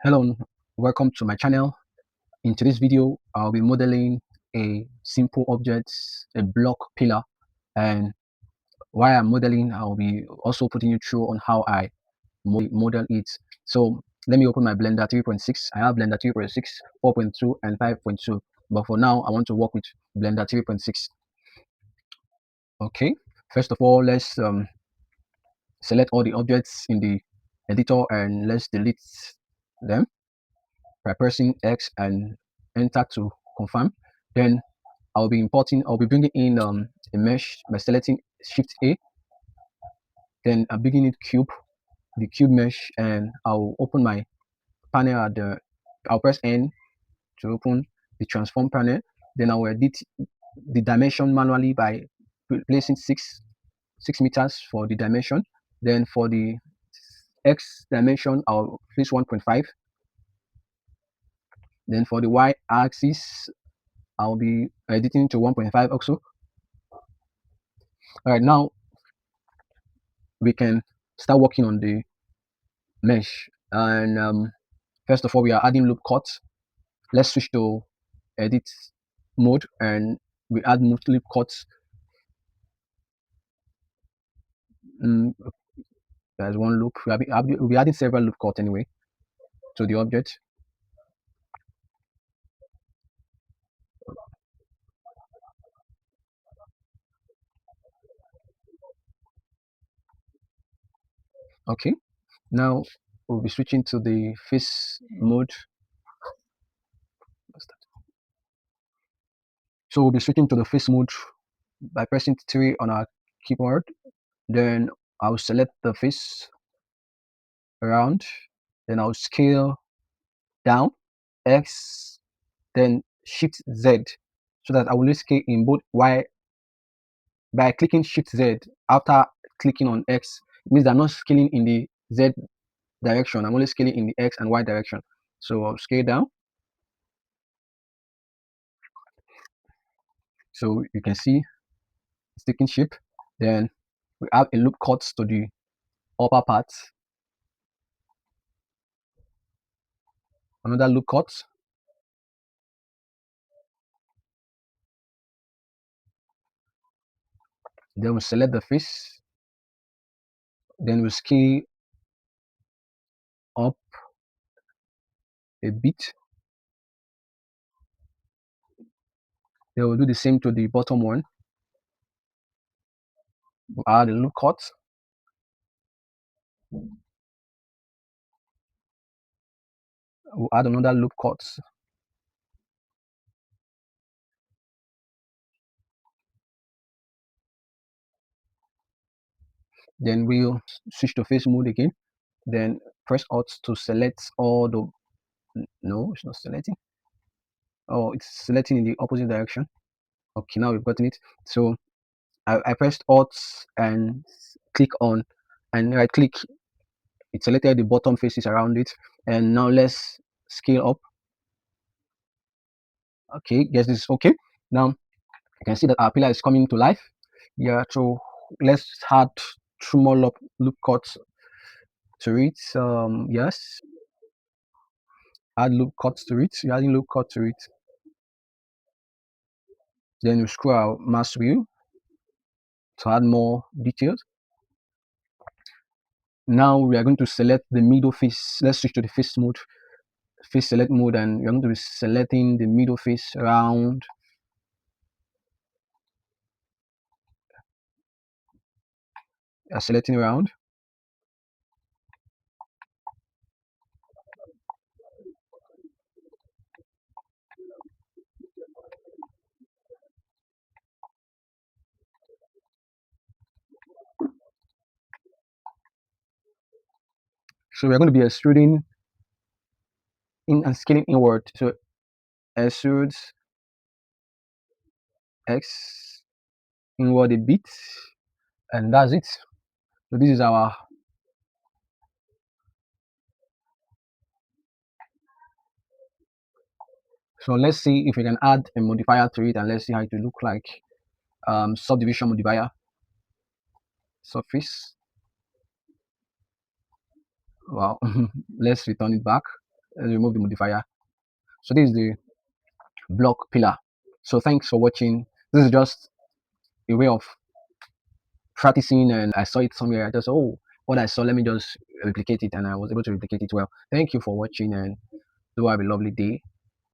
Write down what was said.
Hello, welcome to my channel. In today's video, I'll be modeling a simple object, a block pillar, and while I'm modeling, I'll be also putting you through on how I model it. So let me open my Blender 3.6. I have Blender 3.6, 4.2, and 5.2, but for now, I want to work with Blender 3.6. Okay, first of all, let's select all the objects in the editor and let's delete them by pressing X and enter to confirm. Then I'll be bringing in a mesh by selecting Shift A. Then I'm bringing it the cube mesh, and I'll open my panel I'll press N to open the transform panel. Then I'll edit the dimension manually by placing 6 meters for the dimension. Then for the X dimension, I'll place 1.5. Then for the Y axis, I'll be editing to 1.5 also. All right, now we can start working on the mesh. And first of all, we are adding loop cuts. Let's switch to edit mode and we add loop cuts. There's one loop. We'll be adding several loop cuts anyway to the object. Okay, now we'll be switching to the face mode. So we'll be switching to the face mode by pressing 3 on our keyboard. Then I'll select the face around. Then I'll scale down X, then Shift Z, so that I will scale in both Y by clicking Shift Z after clicking on X. It means I'm not scaling in the Z direction. I'm only scaling in the X and Y direction. So I'll scale down. So you can see it's taking shape. Then we have a loop cut to the upper part. Another loop cut. Then we select the face. Then we scale up a bit. Then we'll do the same to the bottom one. We'll add a loop cut. We'll add another loop cut. Then we'll switch to face mode again. Then press Alt to select all the, no, it's not selecting. Oh, it's selecting in the opposite direction. Okay, now we've gotten it. So I pressed Alt and click on, and right click, it selected the bottom faces around it. And now let's scale up. Okay, yes, this is okay. Now you can see that our pillar is coming to life. Yeah, so let's add 2 more loop cuts to it. Yes, add loop cuts to it. You're adding loop cut to it. Then you scroll our mouse wheel to add more details. Now we are going to select the middle face. Let's switch to the face mode, face select mode, and we're going to be selecting the middle face around. Selecting around. So we're going to be extruding in and scaling inward. So extrude X inward a bit, and that's it. So this is our so let's see if we can add a modifier to it, and let's see how it will look like. Subdivision modifier, surface. Wow. Let's return it back. remove the modifier. So this is the block pillar. So thanks for watching. This is just a way of practicing, and I saw it somewhere. I just, oh, what I saw, let me just replicate it, and I was able to replicate it well. Thank you for watching, and do have a lovely day.